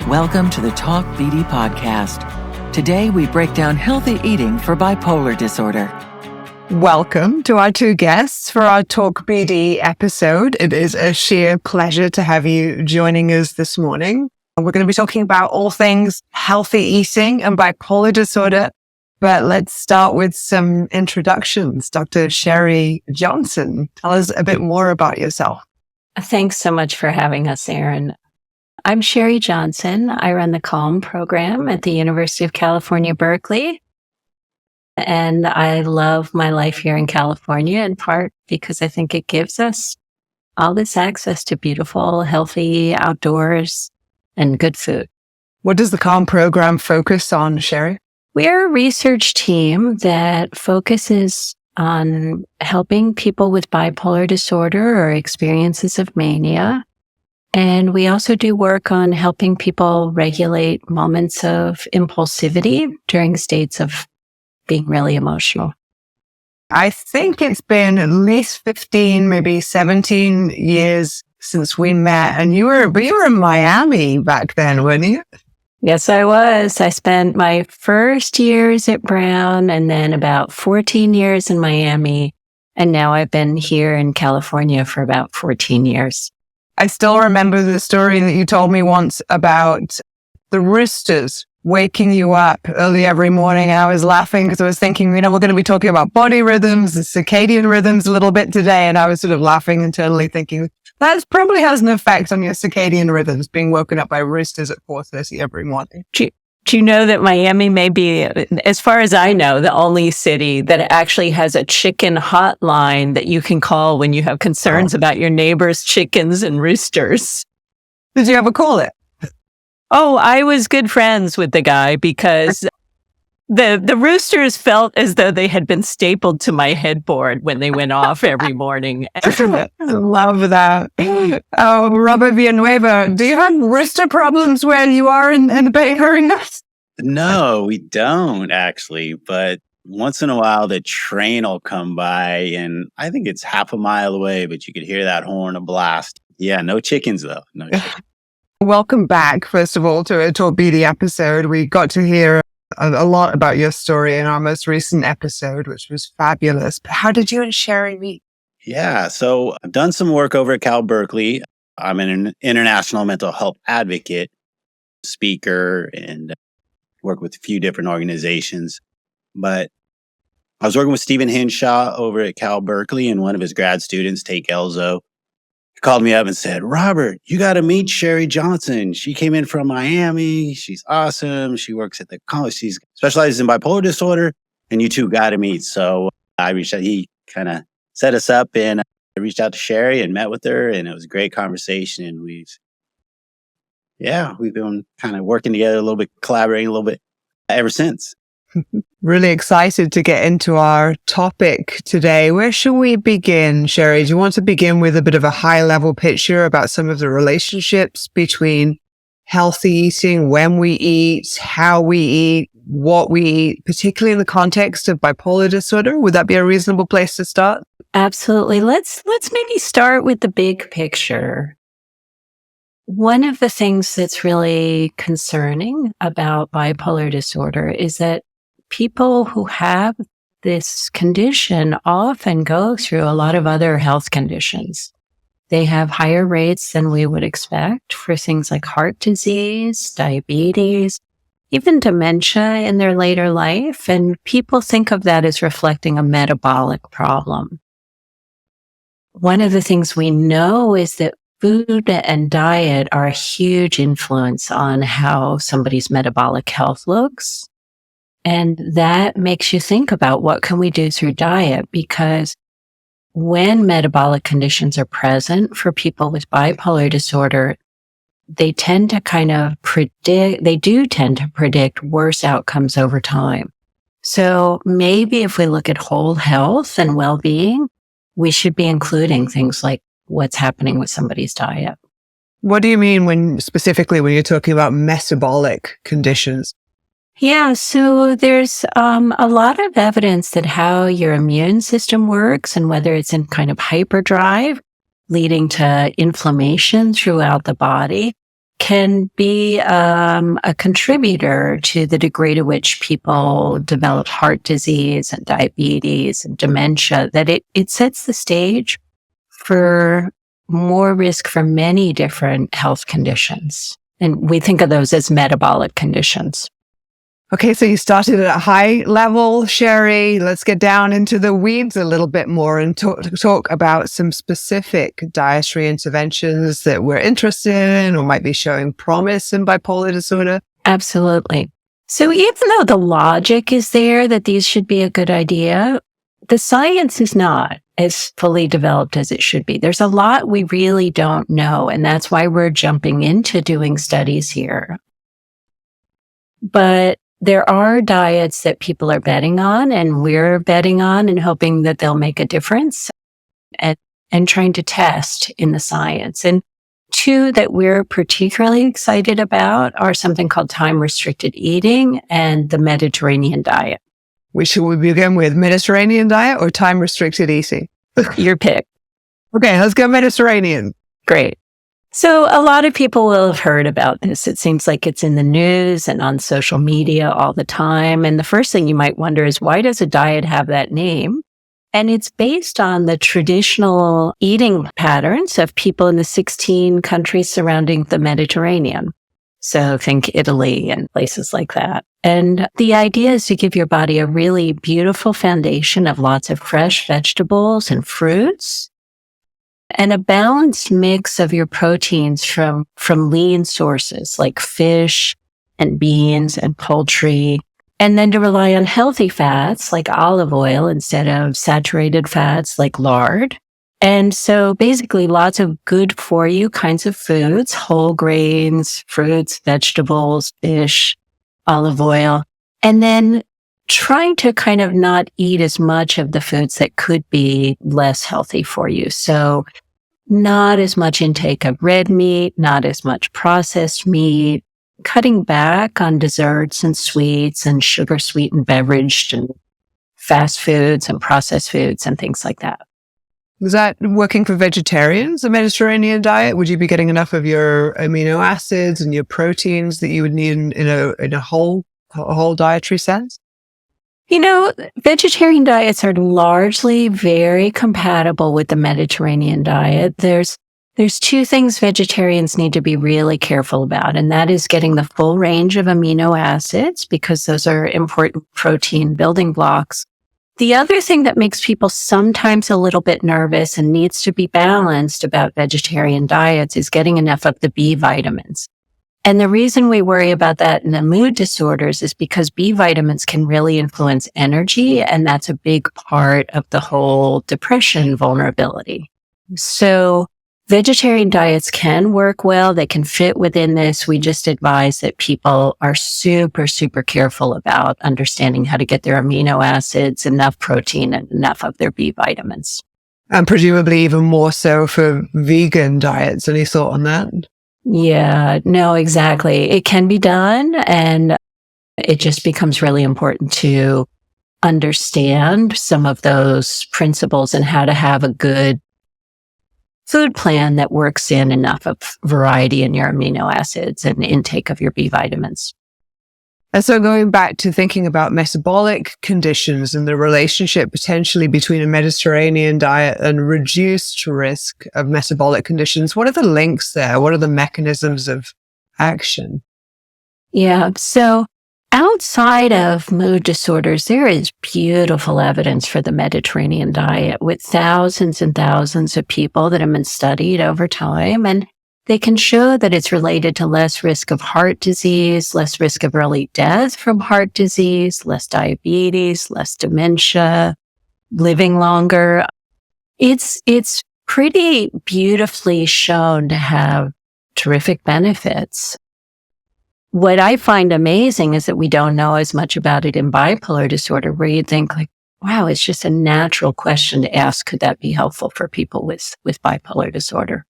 Welcome to the Talk BD podcast. Today we break down healthy eating for bipolar disorder. Welcome to our two guests for our Talk BD episode. It is a sheer pleasure to have you joining us this morning. We're going to be talking about all things healthy eating and bipolar disorder. But let's start with some introductions. Dr. Sheri Johnson, tell us a bit more about yourself. Thanks so much for having us, Erin. I'm Sheri Johnson. I run the Calm Program at the University of California Berkeley. And I love my life here in California, in part because I think it gives us all this access to beautiful, healthy outdoors and good food. What does the Calm Program focus on, Sheri? We're a research team that focuses on helping people with bipolar disorder or experiences of mania. And we also do work on helping people regulate moments of impulsivity during states of being really emotional. I think it's been at least 15, maybe 17 years since we met. And you were in Miami back then, weren't you? Yes, I was. I spent my first years at Brown and then about 14 years in Miami. And now I've been here in California for about 14 years. I still remember the story that you told me once about the roosters waking you up early every morning. I was laughing because I was thinking, we're going to be talking about body rhythms, the circadian rhythms a little bit today. And I was sort of laughing internally thinking, that probably has an effect on your circadian rhythms, being woken up by roosters at 4:30 every morning. Do you know that Miami may be, as far as I know, the only city that actually has a chicken hotline that you can call when you have concerns about your neighbor's chickens and roosters? Did you ever call it? Oh, I was good friends with the guy because the roosters felt as though they had been stapled to my headboard when they went off every morning. I love that. Oh, Robert Villanueva, do you have rooster problems where you are in the Bay Area? No, we don't actually. But once in a while, the train will come by and I think it's half a mile away, but you could hear that horn a blast. Yeah, no chickens though. No chickens. Welcome back, first of all, to a Talk BD episode. We got to hear a lot about your story in our most recent episode, which was fabulous. But how did you and Sheri meet? Yeah, so I've done some work over at Cal Berkeley. I'm an international mental health advocate, speaker, and work with a few different organizations. But I was working with Stephen Hinshaw over at Cal Berkeley, and one of his grad students, Tate Gelzo, called me up and said, Robert, you got to meet Sheri Johnson. She came in from Miami. She's awesome. She works at the college. She specializes in bipolar disorder, and you two got to meet. So I reached out. He kind of set us up, and I reached out to Sheri and met with her, and it was a great conversation. And we've been kind of working together a little bit, collaborating a little bit ever since. Really excited to get into our topic today. Where should we begin, Sheri? Do you want to begin with a bit of a high-level picture about some of the relationships between healthy eating, when we eat, how we eat, what we eat, particularly in the context of bipolar disorder? Would that be a reasonable place to start? Absolutely. Let's maybe start with the big picture. One of the things that's really concerning about bipolar disorder is that people who have this condition often go through a lot of other health conditions. They have higher rates than we would expect for things like heart disease, diabetes, even dementia in their later life. And people think of that as reflecting a metabolic problem. One of the things we know is that food and diet are a huge influence on how somebody's metabolic health looks. And that makes you think about what can we do through diet, because when metabolic conditions are present for people with bipolar disorder, they tend to predict worse outcomes over time. So maybe if we look at whole health and well-being, we should be including things like what's happening with somebody's diet. What do you mean specifically when you're talking about metabolic conditions? Yeah, so there's a lot of evidence that how your immune system works and whether it's in kind of hyperdrive, leading to inflammation throughout the body, can be a contributor to the degree to which people develop heart disease and diabetes and dementia, that it sets the stage for more risk for many different health conditions. And we think of those as metabolic conditions. Okay, so you started at a high level, Sheri. Let's get down into the weeds a little bit more and talk about some specific dietary interventions that we're interested in or might be showing promise in bipolar disorder. Absolutely. So even though the logic is there that these should be a good idea, the science is not as fully developed as it should be. There's a lot we really don't know, and that's why we're jumping into doing studies here. But there are diets that people are betting on, and we're betting on and hoping that they'll make a difference and trying to test in the science. And two that we're particularly excited about are something called time-restricted eating and the Mediterranean diet. Which should we begin with, Mediterranean diet or time-restricted eating? Your pick. Okay, let's go Mediterranean. Great. So a lot of people will have heard about this. It seems like it's in the news and on social media all the time. And the first thing you might wonder is, why does a diet have that name? And it's based on the traditional eating patterns of people in the 16 countries surrounding the Mediterranean. So think Italy and places like that. And the idea is to give your body a really beautiful foundation of lots of fresh vegetables and fruits, and a balanced mix of your proteins from lean sources like fish and beans and poultry, and then to rely on healthy fats like olive oil instead of saturated fats like lard. And so basically lots of good for you kinds of foods, whole grains, fruits, vegetables, fish, olive oil, and then trying to kind of not eat as much of the foods that could be less healthy for you. So not as much intake of red meat, not as much processed meat, cutting back on desserts and sweets and sugar sweetened beverage and fast foods and processed foods and things like that. Is that working for vegetarians, a Mediterranean diet? Would you be getting enough of your amino acids and your proteins that you would need in a whole dietary sense? You know, vegetarian diets are largely very compatible with the Mediterranean diet. There's two things vegetarians need to be really careful about, and that is getting the full range of amino acids, because those are important protein building blocks. The other thing that makes people sometimes a little bit nervous and needs to be balanced about vegetarian diets is getting enough of the B vitamins. And the reason we worry about that in the mood disorders is because B vitamins can really influence energy, and that's a big part of the whole depression vulnerability. So vegetarian diets can work well. They can fit within this. We just advise that people are super, super careful about understanding how to get their amino acids, enough protein, and enough of their B vitamins. And presumably even more so for vegan diets. Any thought on that? Yeah, no, exactly. It can be done, and it just becomes really important to understand some of those principles and how to have a good food plan that works in enough of variety in your amino acids and intake of your B vitamins. And so going back to thinking about metabolic conditions and the relationship potentially between a Mediterranean diet and reduced risk of metabolic conditions, what are the links there? What are the mechanisms of action? Yeah, so outside of mood disorders, there is beautiful evidence for the Mediterranean diet with thousands and thousands of people that have been studied over time. And they can show that it's related to less risk of heart disease, less risk of early death from heart disease, less diabetes, less dementia, living longer. It's pretty beautifully shown to have terrific benefits. What I find amazing is that we don't know as much about it in bipolar disorder, where you think like, wow, it's just a natural question to ask. Could that be helpful for people with bipolar disorder?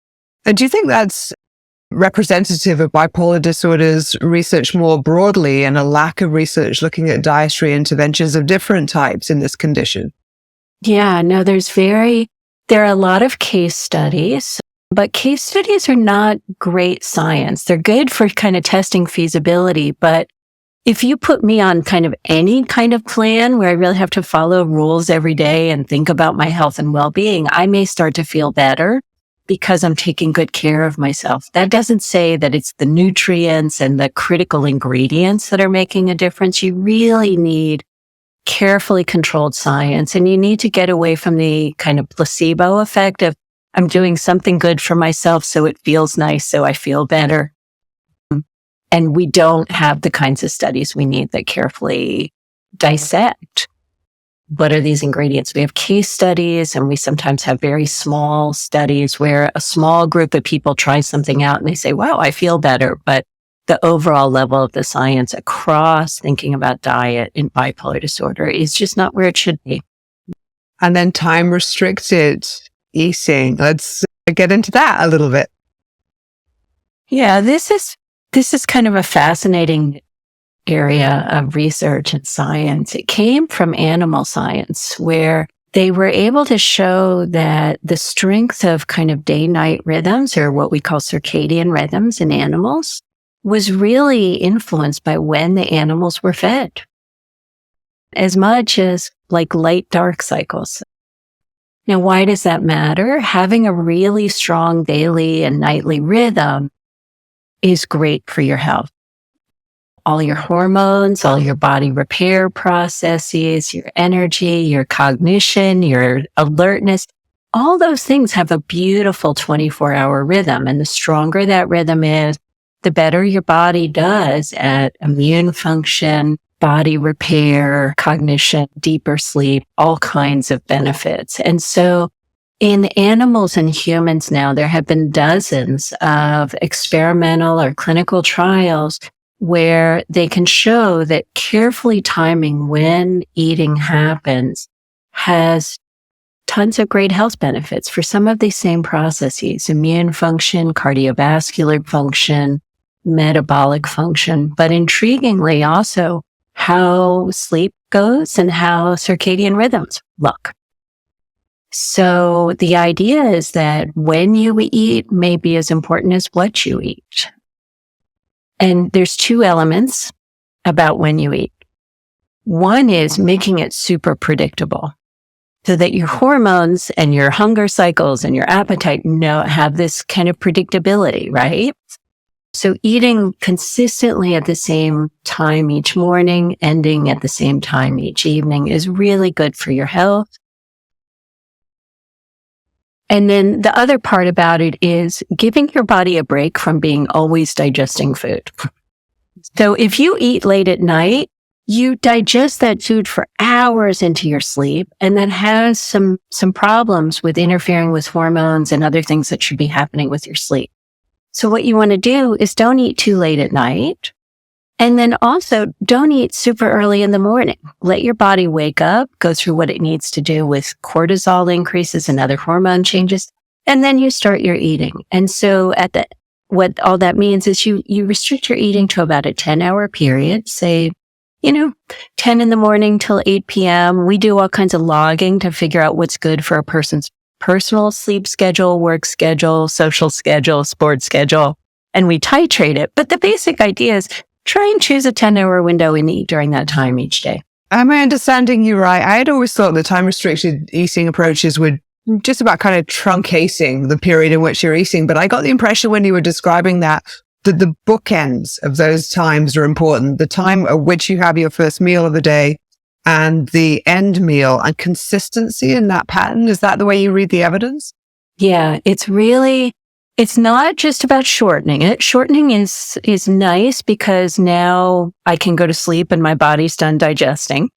And do you think that's representative of bipolar disorders research more broadly and a lack of research looking at dietary interventions of different types in this condition? Yeah, no, there are a lot of case studies, But case studies are not great science. They're good for kind of testing feasibility, but if you put me on kind of any kind of plan where I really have to follow rules every day and think about my health and well-being, I may start to feel better because I'm taking good care of myself. That doesn't say that it's the nutrients and the critical ingredients that are making a difference. You really need carefully controlled science, and you need to get away from the kind of placebo effect of I'm doing something good for myself so it feels nice, so I feel better. And we don't have the kinds of studies we need that carefully dissect what are these ingredients. We have case studies, and we sometimes have very small studies where a small group of people try something out and they say, wow, I feel better. But the overall level of the science across thinking about diet in bipolar disorder is just not where it should be. And then time restricted eating. Let's get into that a little bit. Yeah, this is kind of a fascinating area of research and science. It came from animal science, where they were able to show that the strength of kind of day-night rhythms, or what we call circadian rhythms in animals, was really influenced by when the animals were fed, as much as like light-dark cycles. Now, why does that matter? Having a really strong daily and nightly rhythm is great for your health. All your hormones, all your body repair processes, your energy, your cognition, your alertness, all those things have a beautiful 24-hour rhythm. And the stronger that rhythm is, the better your body does at immune function, body repair, cognition, deeper sleep, all kinds of benefits. And so in animals and humans now, there have been dozens of experimental or clinical trials where they can show that carefully timing when eating happens has tons of great health benefits for some of these same processes: immune function, cardiovascular function, metabolic function, but intriguingly also how sleep goes and how circadian rhythms look. So the idea is that when you eat may be as important as what you eat. And there's two elements about when you eat. One is making it super predictable so that your hormones and your hunger cycles and your appetite have this kind of predictability, right? So eating consistently at the same time each morning, ending at the same time each evening is really good for your health. And then the other part about it is giving your body a break from being always digesting food. So if you eat late at night, you digest that food for hours into your sleep, and that has some problems with interfering with hormones and other things that should be happening with your sleep. So what you want to do is don't eat too late at night. And then also don't eat super early in the morning. Let your body wake up, go through what it needs to do with cortisol increases and other hormone changes, and then you start your eating. And so what all that means is you restrict your eating to about a 10-hour period, say, 10 in the morning till 8 p.m. We do all kinds of logging to figure out what's good for a person's personal sleep schedule, work schedule, social schedule, sports schedule, and we titrate it. But the basic idea is try and choose a 10-hour window and eat during that time each day. Am I understanding you right? I had always thought the time-restricted eating approaches would just about kind of truncating the period in which you're eating. But I got the impression when you were describing that the bookends of those times are important. The time at which you have your first meal of the day and the end meal, and consistency in that pattern. Is that the way you read the evidence? Yeah, it's not just about shortening it. Shortening is nice because now I can go to sleep and my body's done digesting.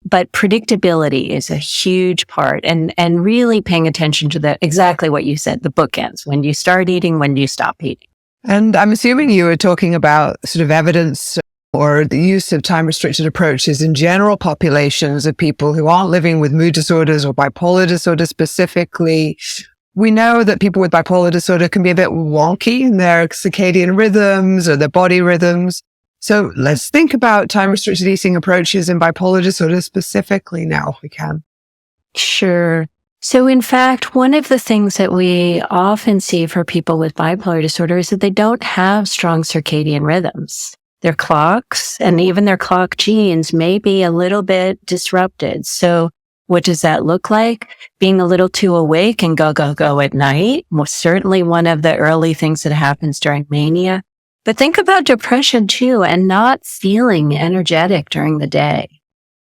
But predictability is a huge part, and really paying attention to exactly what you said, the bookends. When do you start eating? When do you stop eating? And I'm assuming you were talking about sort of evidence or the use of time-restricted approaches in general populations of people who aren't living with mood disorders or bipolar disorder specifically. We know that people with bipolar disorder can be a bit wonky in their circadian rhythms or their body rhythms. So let's think about time-restricted eating approaches in bipolar disorder specifically now, if we can. Sure. So in fact, one of the things that we often see for people with bipolar disorder is that they don't have strong circadian rhythms. Their clocks and even their clock genes may be a little bit disrupted. So what does that look like? Being a little too awake and go at night was certainly one of the early things that happens during mania. But think about depression too, and not feeling energetic during the day.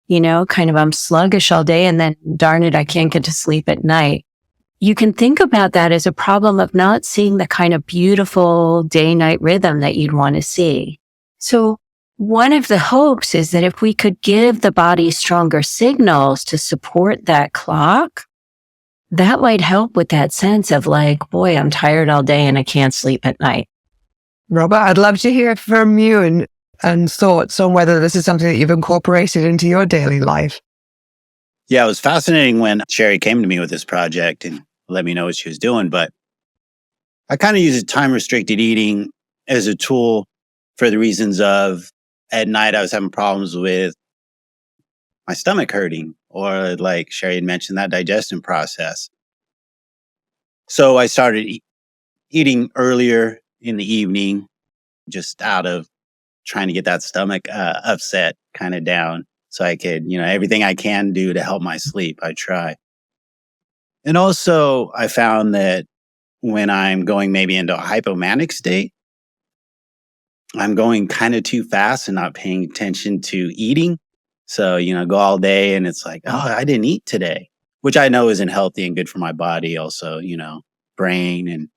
Kind of I'm sluggish all day and then darn it, I can't get to sleep at night. You can think about that as a problem of not seeing the kind of beautiful day-night rhythm that you'd want to see. So one of the hopes is that if we could give the body stronger signals to support that clock, that might help with that sense of like, boy, I'm tired all day and I can't sleep at night. Robert, I'd love to hear from you and thoughts on whether this is something that you've incorporated into your daily life. Yeah, it was fascinating when Sheri came to me with this project and let me know what she was doing. But I kind of use time-restricted eating as a tool for the reasons of at night I was having problems with my stomach hurting, or like Sheri had mentioned, that digestion process. So I started eating earlier in the evening, just out of trying to get that stomach upset kind of down so I could, everything I can do to help my sleep, I try. And also I found that when I'm going maybe into a hypomanic state, I'm going kind of too fast and not paying attention to eating. So, go all day and it's like, oh, I didn't eat today, which I know isn't healthy and good for my body. Also, brain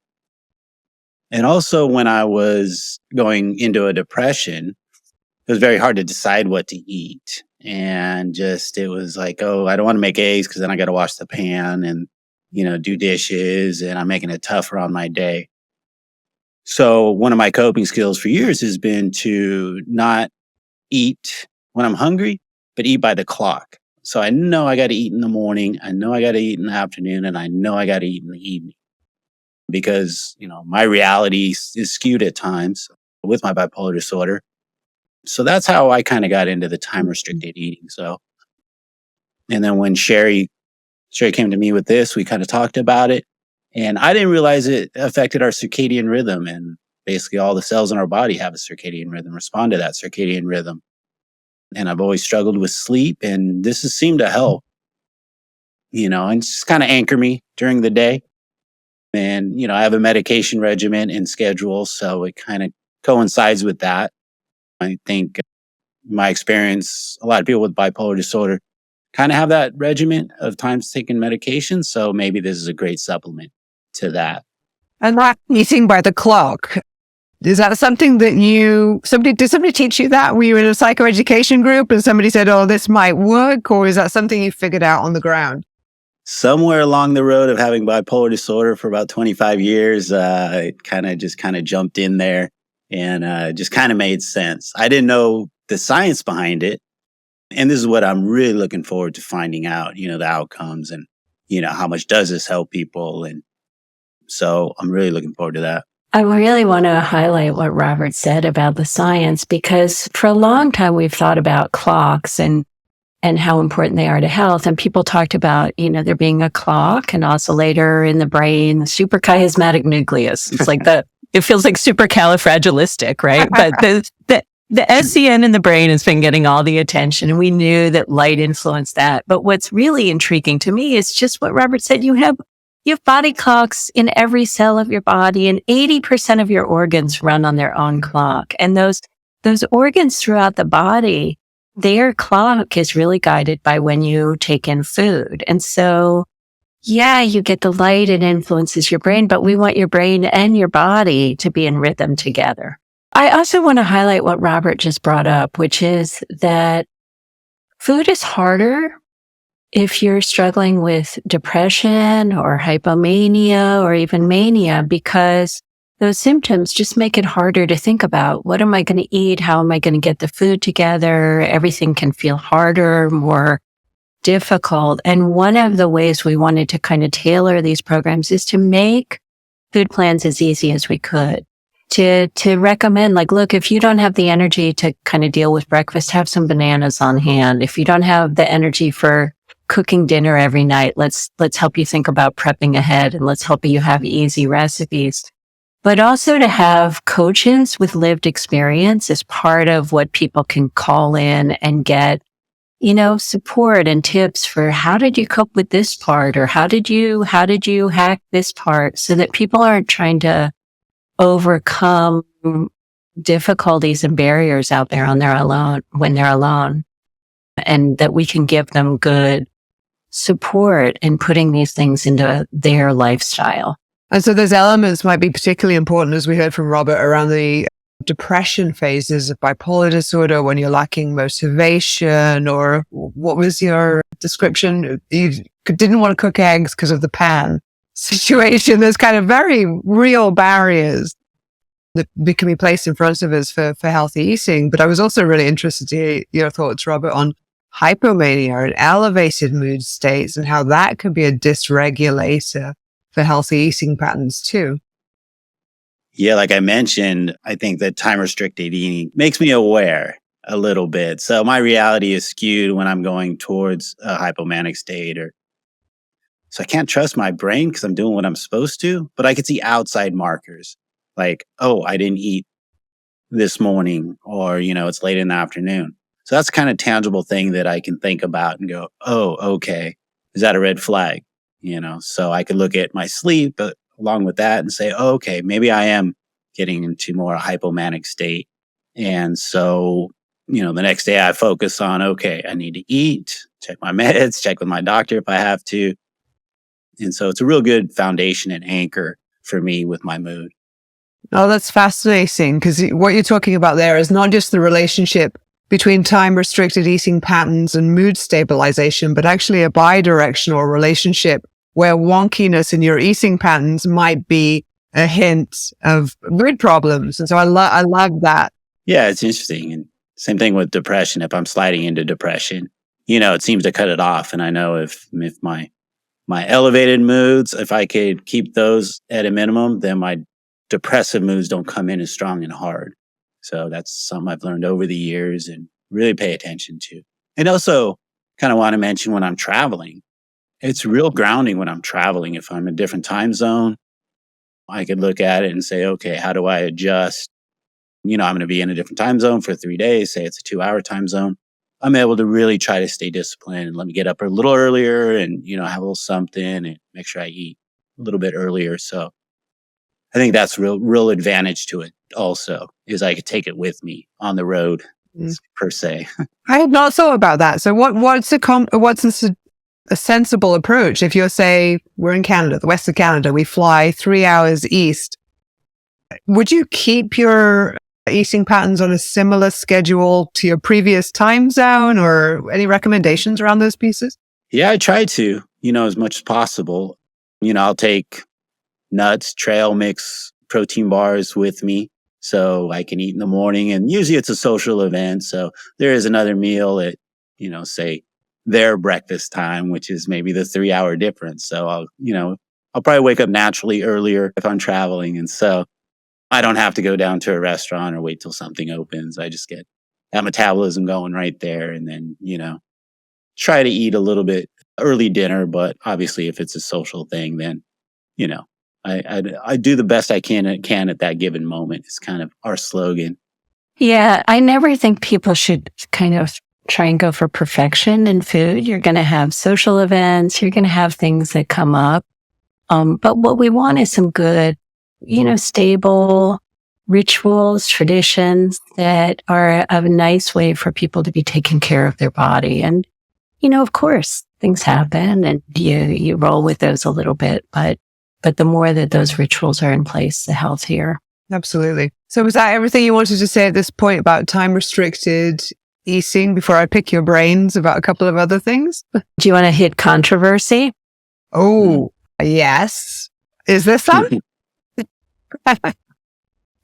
and also when I was going into a depression, it was very hard to decide what to eat. And it was like, oh, I don't want to make eggs because then I got to wash the pan and, do dishes, and I'm making it tougher on my day. So one of my coping skills for years has been to not eat when I'm hungry, but eat by the clock. So I know I got to eat in the morning, I know I got to eat in the afternoon, and I know I got to eat in the evening. Because, my reality is skewed at times with my bipolar disorder. So that's how I kind of got into the time-restricted eating. So, and then when Sheri came to me with this, we kind of talked about it. And I didn't realize it affected our circadian rhythm. And basically all the cells in our body have a circadian rhythm, respond to that circadian rhythm. And I've always struggled with sleep, and this has seemed to help, and just kind of anchor me during the day. And, I have a medication regimen and schedule, so it kind of coincides with that. I think my experience, a lot of people with bipolar disorder kind of have that regimen of times taking medication. So maybe this is a great supplement to that. And that eating by the clock, is that something that did somebody teach you that? Were you in a psychoeducation group and somebody said, oh, this might work? Or is that something you figured out on the ground? Somewhere along the road of having bipolar disorder for about 25 years, it kind of jumped in there and just kind of made sense. I didn't know the science behind it. And this is what I'm really looking forward to finding out, the outcomes and, how much does this help people? And so I'm really looking forward to that. I really want to highlight what Robert said about the science, because for a long time we've thought about clocks and how important they are to health. And people talked about, there being a clock, and oscillator in the brain, the suprachiasmatic nucleus. It's like it feels like supercalifragilistic, right? But the SCN in the brain has been getting all the attention, and we knew that light influenced that. But what's really intriguing to me is just what Robert said. You have body clocks in every cell of your body, and 80% of your organs run on their own clock. And those organs throughout the body, their clock is really guided by when you take in food. And so, yeah, you get the light, it influences your brain, but we want your brain and your body to be in rhythm together. I also want to highlight what Robert just brought up, which is that food is harder if you're struggling with depression or hypomania or even mania, because those symptoms just make it harder to think about, what am I going to eat? How am I going to get the food together? Everything can feel harder, more difficult. And one of the ways we wanted to kind of tailor these programs is to make food plans as easy as we could. To recommend, like, look, if you don't have the energy to kind of deal with breakfast, have some bananas on hand. If you don't have the energy for cooking dinner every night. Let's help you think about prepping ahead, and let's help you have easy recipes. But also to have coaches with lived experience is part of what people can call in and get, support and tips for how did you cope with this part, or how did you hack this part, so that people aren't trying to overcome difficulties and barriers out there when they're alone, and that we can give them good support in putting these things into their lifestyle. And so those elements might be particularly important, as we heard from Robert, around the depression phases of bipolar disorder, when you're lacking motivation, or what was your description? You didn't want to cook eggs because of the pan situation. There's kind of very real barriers that can be placed in front of us for healthy eating. But I was also really interested to hear your thoughts, Robert, on hypomania and elevated mood states, and how that could be a dysregulator for healthy eating patterns too. Yeah, like I mentioned, I think that time-restricted eating makes me aware a little bit. So my reality is skewed when I'm going towards a hypomanic state. So I can't trust my brain because I'm doing what I'm supposed to, but I can see outside markers like, oh, I didn't eat this morning, or, it's late in the afternoon. So that's kind of tangible thing that I can think about and go, oh, okay, is that a red flag? So I could look at my sleep, but along with that, and say, oh, okay, maybe I am getting into more hypomanic state. And so, the next day I focus on, okay, I need to eat, check my meds, check with my doctor if I have to. And so it's a real good foundation and anchor for me with my mood. Oh, that's fascinating, because what you're talking about there is not just the relationship between time-restricted eating patterns and mood stabilization, but actually a bidirectional relationship where wonkiness in your eating patterns might be a hint of mood problems. And so I love that. Yeah, it's interesting. And same thing with depression. If I'm sliding into depression, it seems to cut it off. And I know if my elevated moods, if I could keep those at a minimum, then my depressive moods don't come in as strong and hard. So that's something I've learned over the years and really pay attention to. And also kind of want to mention when I'm traveling, it's real grounding when I'm traveling. If I'm in a different time zone, I could look at it and say, okay, how do I adjust? I'm going to be in a different time zone for 3 days. Say it's a 2-hour time zone. I'm able to really try to stay disciplined and let me get up a little earlier and, have a little something and make sure I eat a little bit earlier. So I think that's real advantage to it also, is I could take it with me on the road per se. I had not thought about that. So what's a sensible approach? If you're, say, we're in Canada, the west of Canada, we fly 3 hours east, would you keep your eating patterns on a similar schedule to your previous time zone, or any recommendations around those pieces? Yeah, I try to, as much as possible. I'll take nuts, trail mix, protein bars with me so I can eat in the morning. And usually it's a social event. So there is another meal at, say their breakfast time, which is maybe the 3-hour difference. So I'll probably wake up naturally earlier if I'm traveling. And so I don't have to go down to a restaurant or wait till something opens. I just get that metabolism going right there. And then, try to eat a little bit early dinner. But obviously if it's a social thing, then, I do the best I can at that given moment. It's kind of our slogan. Yeah, I never think people should kind of try and go for perfection in food. You're going to have social events. You're going to have things that come up. But what we want is some good, stable rituals, traditions that are a nice way for people to be taking care of their body. And, of course, things happen and you roll with those a little bit, but the more that those rituals are in place, the healthier. Absolutely. So was that everything you wanted to say at this point about time-restricted eating before I pick your brains about a couple of other things? Do you want to hit controversy? Oh, yes. Is there some?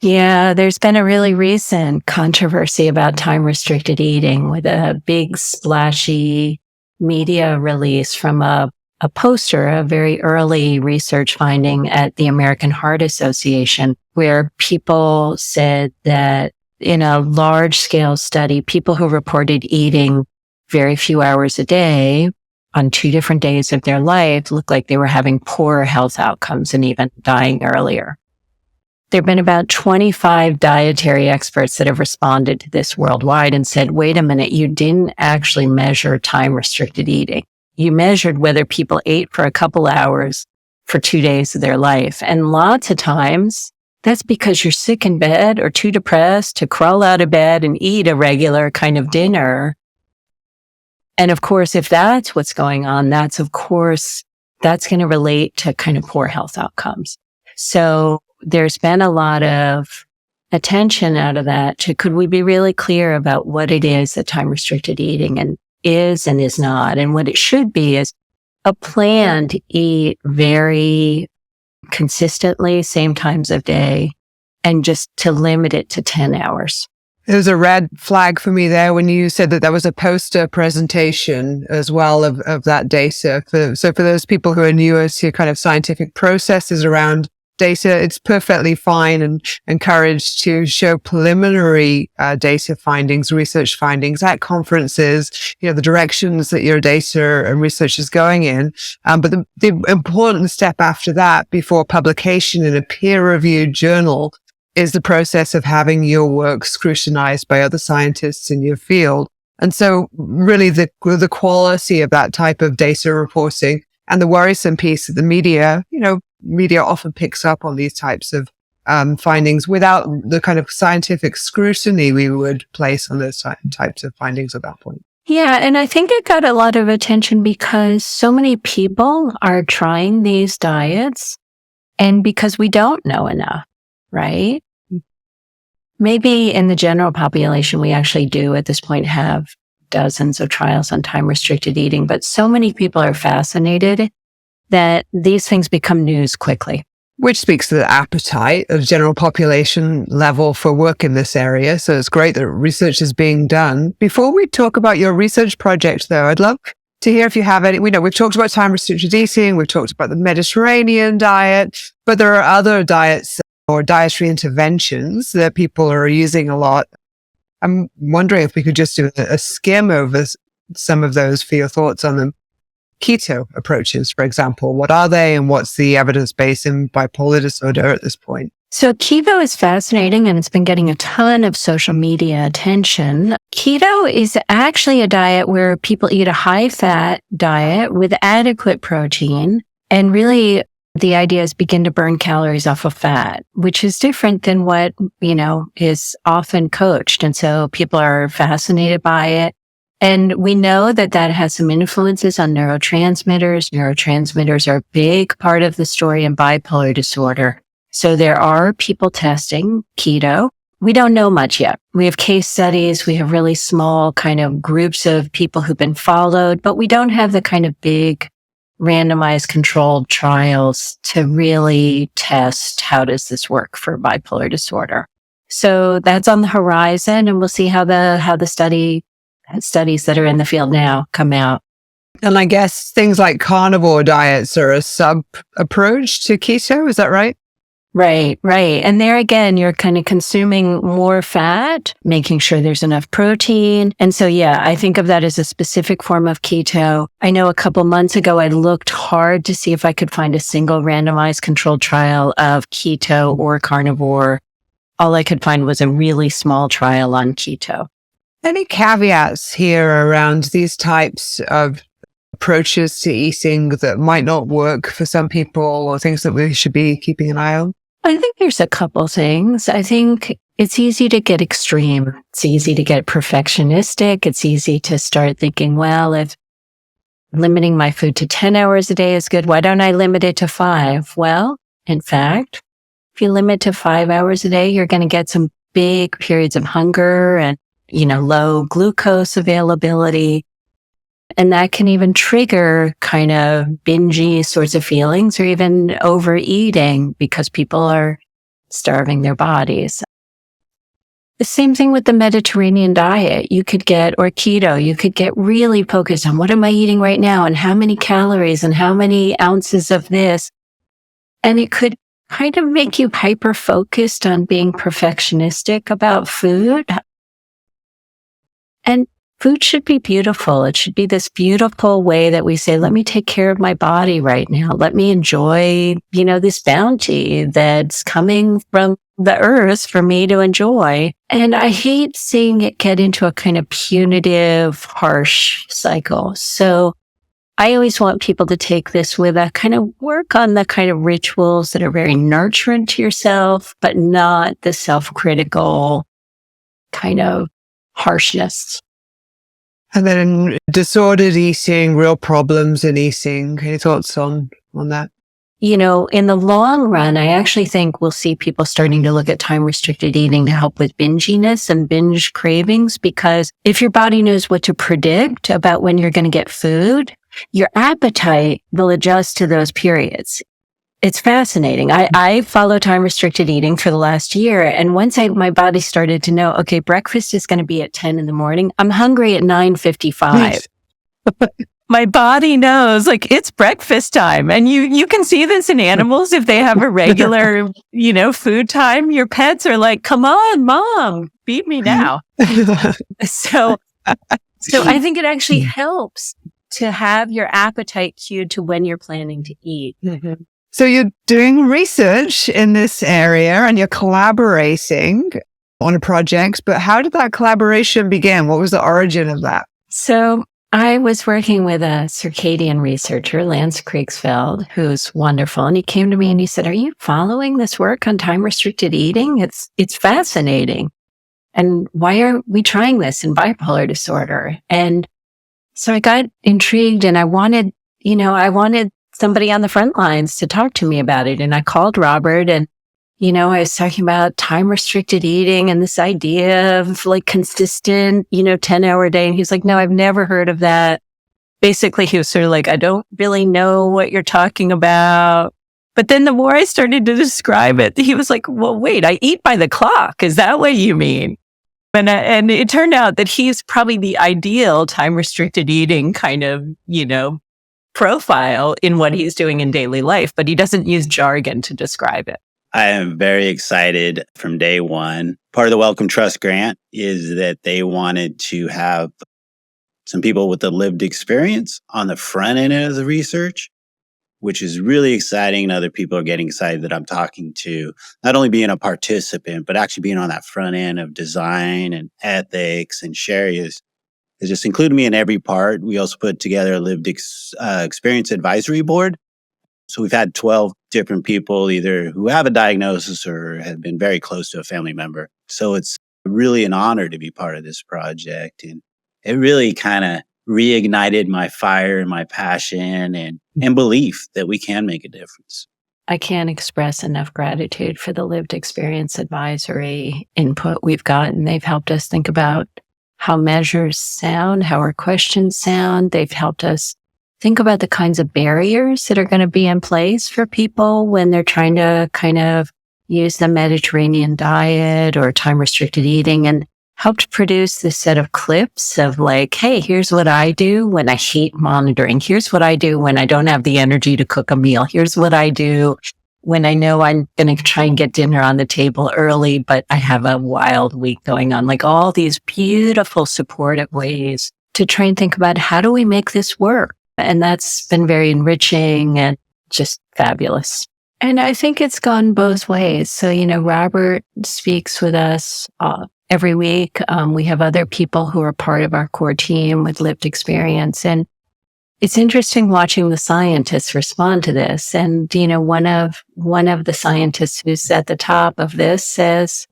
Yeah, there's been a really recent controversy about time-restricted eating with a big splashy media release from a poster, a very early research finding at the American Heart Association, where people said that in a large-scale study, people who reported eating very few hours a day on 2 different days of their life looked like they were having poor health outcomes and even dying earlier. There have been about 25 dietary experts that have responded to this worldwide and said, wait a minute, you didn't actually measure time-restricted eating. You measured whether people ate for a couple hours for 2 days of their life. And lots of times, that's because you're sick in bed or too depressed to crawl out of bed and eat a regular kind of dinner. And of course, if that's what's going on, that's going to relate to kind of poor health outcomes. So there's been a lot of attention out of that to, could we be really clear about what it is that time-restricted eating is and is not? And what it should be is a plan to eat very consistently, same times of day, and just to limit it to 10 hours. There's a red flag for me there when you said that there was a poster presentation as well of that data. So for those people who are newer to kind of scientific processes around data, it's perfectly fine and encouraged to show preliminary data findings, research findings at conferences, the directions that your data and research is going in. But the important step after that, before publication in a peer-reviewed journal, is the process of having your work scrutinized by other scientists in your field. And so really the quality of that type of data reporting and the worrisome piece of the media often picks up on these types of findings without the kind of scientific scrutiny we would place on those types of findings at that point. Yeah, and I think it got a lot of attention because so many people are trying these diets and because we don't know enough, right? Maybe in the general population, we actually do at this point have dozens of trials on time-restricted eating, but so many people are fascinated that these things become news quickly. Which speaks to the appetite of general population level for work in this area. So it's great that research is being done. Before we talk about your research project, though, I'd love to hear if you have any. We know we've talked about time-restricted eating, we've talked about the Mediterranean diet, but there are other diets or dietary interventions that people are using a lot. I'm wondering if we could just do a skim over some of those for your thoughts on them. Keto approaches, for example, what are they and what's the evidence base in bipolar disorder at this point? So keto is fascinating and it's been getting a ton of social media attention. Keto is actually a diet where people eat a high-fat diet with adequate protein, and really the idea is begin to burn calories off of fat, which is different than what, is often coached. And so people are fascinated by it. And we know that that has some influences on neurotransmitters. Neurotransmitters are a big part of the story in bipolar disorder. So there are people testing keto. We don't know much yet. We have case studies. We have really small kind of groups of people who've been followed, but we don't have the kind of big randomized controlled trials to really test how does this work for bipolar disorder. So that's on the horizon, and we'll see how the studies that are in the field now come out. And I guess things like carnivore diets are a sub-approach to keto, is that right? Right. And there again, you're kind of consuming more fat, making sure there's enough protein. And so, yeah, I think of that as a specific form of keto. I know a couple months ago, I looked hard to see if I could find a single randomized controlled trial of keto or carnivore. All I could find was a really small trial on keto. Any caveats here around these types of approaches to eating that might not work for some people, or things that we should be keeping an eye on? I think there's a couple things. I think it's easy to get extreme. It's easy to get perfectionistic. It's easy to start thinking, well, if limiting my food to 10 hours a day is good, why don't I limit it to 5? Well, in fact, if you limit to 5 hours a day, you're going to get some big periods of hunger and, low glucose availability. And that can even trigger kind of bingy sorts of feelings or even overeating because people are starving their bodies. The same thing with the Mediterranean diet. Or keto, you could get really focused on what am I eating right now and how many calories and how many ounces of this. And it could kind of make you hyper-focused on being perfectionistic about food. And food should be beautiful. It should be this beautiful way that we say, let me take care of my body right now. Let me enjoy, this bounty that's coming from the earth for me to enjoy. And I hate seeing it get into a kind of punitive, harsh cycle. So I always want people to take this with a kind of work on the kind of rituals that are very nurturing to yourself, but not the self-critical kind of harshness. And then disordered eating, real problems in eating. Any thoughts on that? In the long run, I actually think we'll see people starting to look at time-restricted eating to help with binginess and binge cravings, because if your body knows what to predict about when you're going to get food, your appetite will adjust to those periods. It's fascinating. I follow time-restricted eating for the last year. And once my body started to know, okay, breakfast is going to be at 10 in the morning. I'm hungry at 9:55. My body knows, it's breakfast time. And you can see this in animals. If they have a regular, food time, your pets are like, come on, mom, feed me now. So I think it actually helps to have your appetite cued to when you're planning to eat. Mm-hmm. So you're doing research in this area and you're collaborating on a project, but how did that collaboration begin? What was the origin of that? So I was working with a circadian researcher, Lance Kriegsfeld, who's wonderful. And he came to me and he said, are you following this work on time-restricted eating? It's fascinating. And why are we trying this in bipolar disorder? And so I got intrigued and I wanted somebody on the front lines to talk to me about it. And I called Robert and, I was talking about time-restricted eating and this idea of consistent, 10-hour day. And he's like, no, I've never heard of that. Basically, he was sort of like, I don't really know what you're talking about. But then the more I started to describe it, he was like, well, wait, I eat by the clock. Is that what you mean? And it turned out that he's probably the ideal time-restricted eating kind of, profile in what he's doing in daily life, but he doesn't use jargon to describe it. I am very excited from day one. Part of the Wellcome Trust grant is that they wanted to have some people with the lived experience on the front end of the research, which is really exciting. And other people are getting excited that I'm talking to, not only being a participant, but actually being on that front end of design and ethics. And Sheri has just included me in every part. We also put together a lived experience advisory board. So we've had 12 different people, either who have a diagnosis or have been very close to a family member. So it's really an honor to be part of this project. And it really kind of reignited my fire and my passion and belief that we can make a difference. I can't express enough gratitude for the lived experience advisory input we've gotten. They've helped us think about how measures sound, how our questions sound. They've helped us think about the kinds of barriers that are going to be in place for people when they're trying to kind of use the Mediterranean diet or time-restricted eating, and helped produce this set of clips of hey, here's what I do when I heat monitoring. Here's what I do when I don't have the energy to cook a meal. Here's what I do when I know I'm going to try and get dinner on the table early, but I have a wild week going on. All these beautiful supportive ways to try and think about how do we make this work? And that's been very enriching and just fabulous. And I think it's gone both ways. So, Robert speaks with us every week. We have other people who are part of our core team with lived experience. And it's interesting watching the scientists respond to this. And, one of the scientists who's at the top of this says,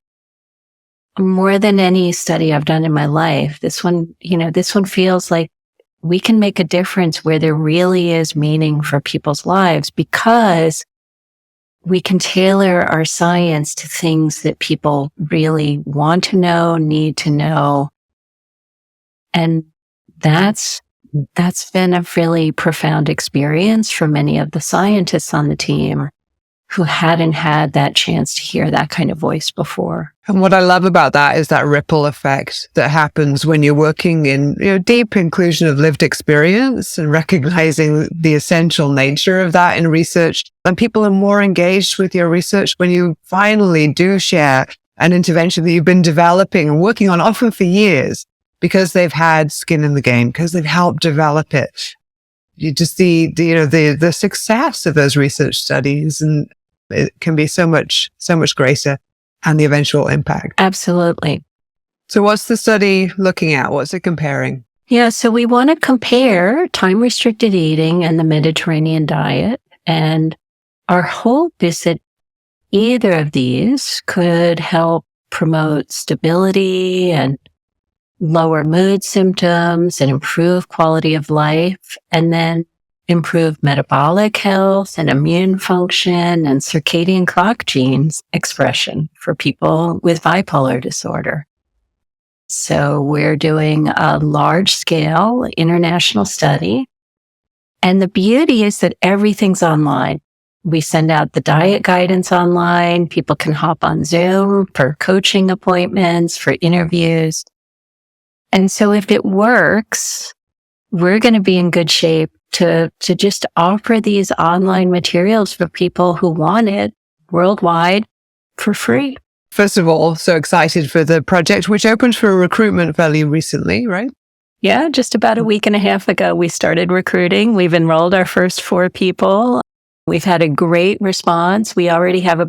more than any study I've done in my life, this one feels like we can make a difference where there really is meaning for people's lives, because we can tailor our science to things that people really want to know, need to know. And that's been a really profound experience for many of the scientists on the team who hadn't had that chance to hear that kind of voice before. And what I love about that is that ripple effect that happens when you're working in deep inclusion of lived experience and recognizing the essential nature of that in research. And people are more engaged with your research when you finally do share an intervention that you've been developing and working on often for years. because they've had skin in the game, because they've helped develop it. You just see the success of those research studies, and it can be so much greater, and the eventual impact. Absolutely. So what's the study looking at? What's it comparing? Yeah, so we want to compare time-restricted eating and the Mediterranean diet. And our hope is that either of these could help promote stability and lower mood symptoms and improve quality of life, and then improve metabolic health and immune function and circadian clock genes expression for people with bipolar disorder. So we're doing a large-scale international study. And the beauty is that everything's online. We send out the diet guidance online. People can hop on Zoom for coaching appointments, for interviews. And so if it works, we're going to be in good shape to just offer these online materials for people who want it worldwide for free. First of all, so excited for the project, which opened for recruitment fairly recently, right? Yeah, just about a week and a half ago, we started recruiting. We've enrolled our first 4 people. We've had a great response. We already have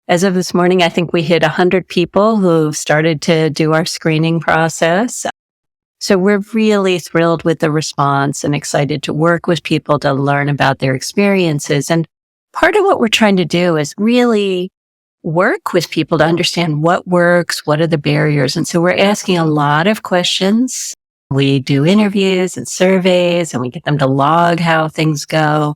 as of this morning, I think we hit 100 people who've started to do our screening process. So we're really thrilled with the response and excited to work with people to learn about their experiences. And part of what we're trying to do is really work with people to understand what works, what are the barriers. And so we're asking a lot of questions. We do interviews and surveys, and we get them to log how things go.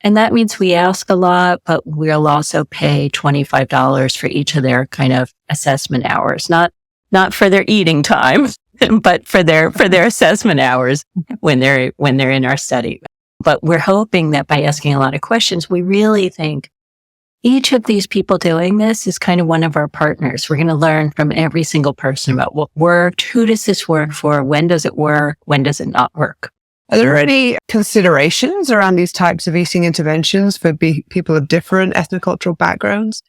And that means we ask a lot, but we'll also pay $25 for each of their kind of assessment hours, not for their eating time, but for their assessment hours when they're in our study. But we're hoping that by asking a lot of questions, we really think each of these people doing this is kind of one of our partners. We're going to learn from every single person about what worked, who does this work for, when does it work, when does it not work. Are there any considerations around these types of eating interventions for people of different ethnocultural backgrounds?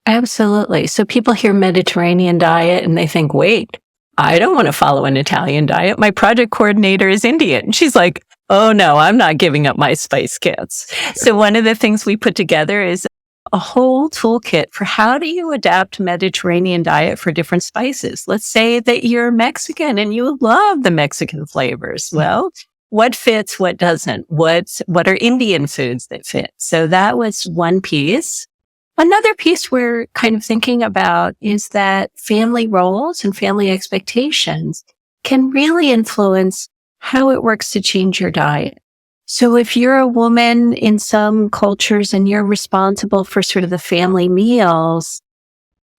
Absolutely. So people hear Mediterranean diet and they think, wait, I don't want to follow an Italian diet. My project coordinator is Indian. She's like, oh no, I'm not giving up my spice kits. So one of the things we put together is a whole toolkit for how do you adapt Mediterranean diet for different spices. Let's say that you're Mexican and you love the Mexican flavors. Well, what fits, what doesn't? What are Indian foods that fit? So that was one piece. Another piece we're kind of thinking about is that family roles and family expectations can really influence how it works to change your diet. So if you're a woman in some cultures and you're responsible for sort of the family meals,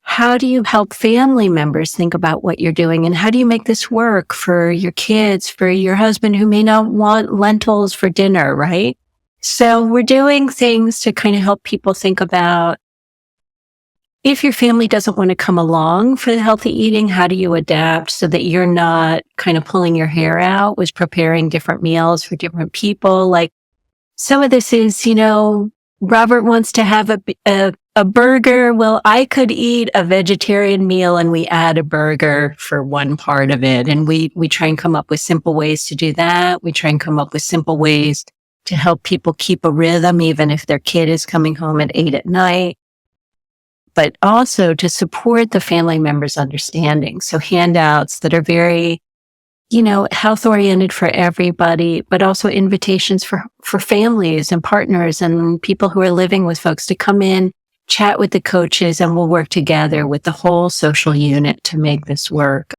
how do you help family members think about what you're doing? And how do you make this work for your kids, for your husband who may not want lentils for dinner, right? So we're doing things to kind of help people think about if your family doesn't want to come along for the healthy eating, how do you adapt so that you're not kind of pulling your hair out with preparing different meals for different people? Like some of this is, Robert wants to have a burger. Well, I could eat a vegetarian meal and we add a burger for one part of it. And we try and come up with simple ways to do that. We try and come up with simple ways to help people keep a rhythm, even if their kid is coming home at 8 p.m. But also to support the family members' understanding. So handouts that are very, health oriented for everybody, but also invitations for families and partners and people who are living with folks to come in, chat with the coaches, and we'll work together with the whole social unit to make this work.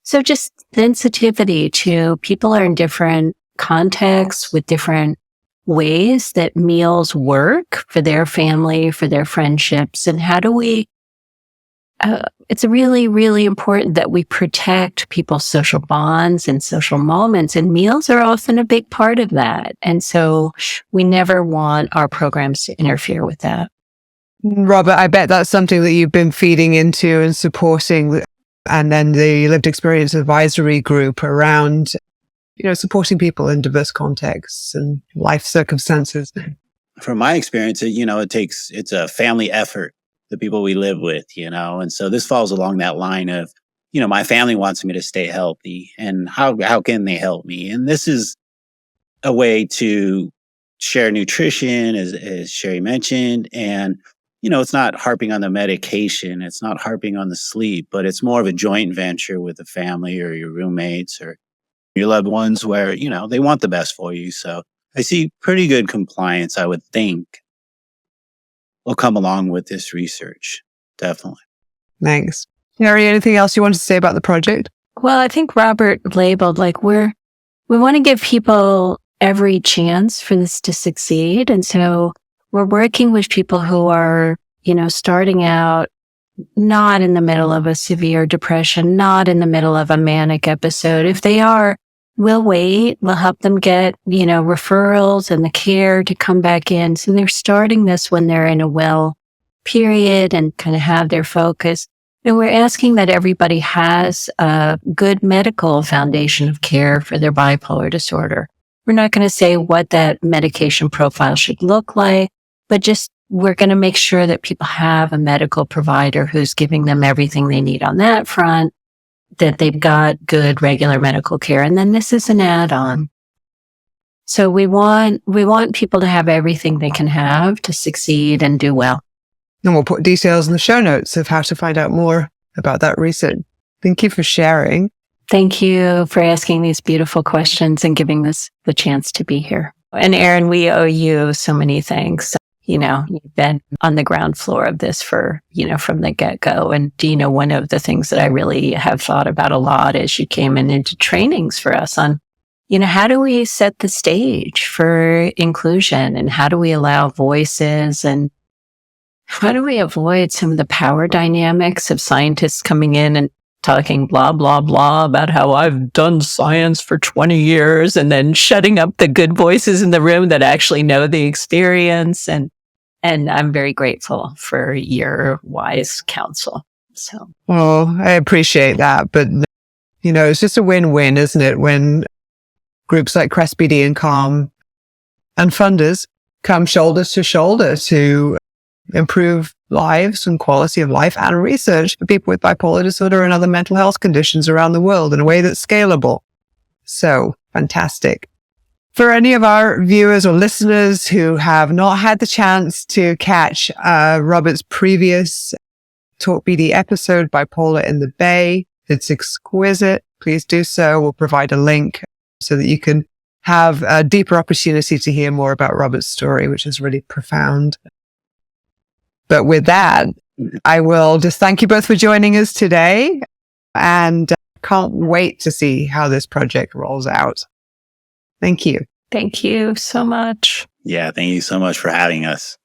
So just sensitivity to people are in different contexts with different ways that meals work for their family, for their friendships. And how do we, it's really, really important that we protect people's social bonds and social moments. And meals are often a big part of that. And so we never want our programs to interfere with that. Robert, I bet that's something that you've been feeding into and supporting. And then the lived experience advisory group around supporting people in diverse contexts and life circumstances. From my experience, it's a family effort, the people we live with, and so this falls along that line of my family wants me to stay healthy, and how can they help me? And this is a way to share nutrition, as Sheri mentioned. And, it's not harping on the medication. It's not harping on the sleep, but it's more of a joint venture with the family or your roommates or your loved ones where, they want the best for you. So I see pretty good compliance, I would think, will come along with this research. Definitely. Thanks. Sheri, anything else you wanted to say about the project? Well, I think Robert labeled we want to give people every chance for this to succeed. And so we're working with people who are, starting out not in the middle of a severe depression, not in the middle of a manic episode. If they are, we'll wait. We'll help them get, referrals and the care to come back in. So they're starting this when they're in a well period and kind of have their focus. And we're asking that everybody has a good medical foundation of care for their bipolar disorder. We're not going to say what that medication profile should look like, but just we're going to make sure that people have a medical provider who's giving them everything they need on that front, that they've got good regular medical care. And then this is an add-on. So we want people to have everything they can have to succeed and do well. And we'll put details in the show notes of how to find out more about that research. Thank you for sharing. Thank you for asking these beautiful questions and giving us the chance to be here. And Erin, we owe you so many thanks. You've been on the ground floor of this for, from the get-go. And, one of the things that I really have thought about a lot is you came into trainings for us on, how do we set the stage for inclusion and how do we allow voices and how do we avoid some of the power dynamics of scientists coming in and talking blah, blah, blah about how I've done science for 20 years and then shutting up the good voices in the room that actually know the experience. And I'm very grateful for your wise counsel. So, well, I appreciate that. But, it's just a win-win, isn't it? When groups like CREST-BD and Calm and funders come shoulder to shoulder to improve lives and quality of life and research for people with bipolar disorder and other mental health conditions around the world in a way that's scalable. So fantastic. For any of our viewers or listeners who have not had the chance to catch Robert's previous Talk BD episode, Bipolar in the Bay, it's exquisite. Please do so. We'll provide a link so that you can have a deeper opportunity to hear more about Robert's story, which is really profound. But with that, I will just thank you both for joining us today and can't wait to see how this project rolls out. Thank you. Thank you so much. Yeah, thank you so much for having us.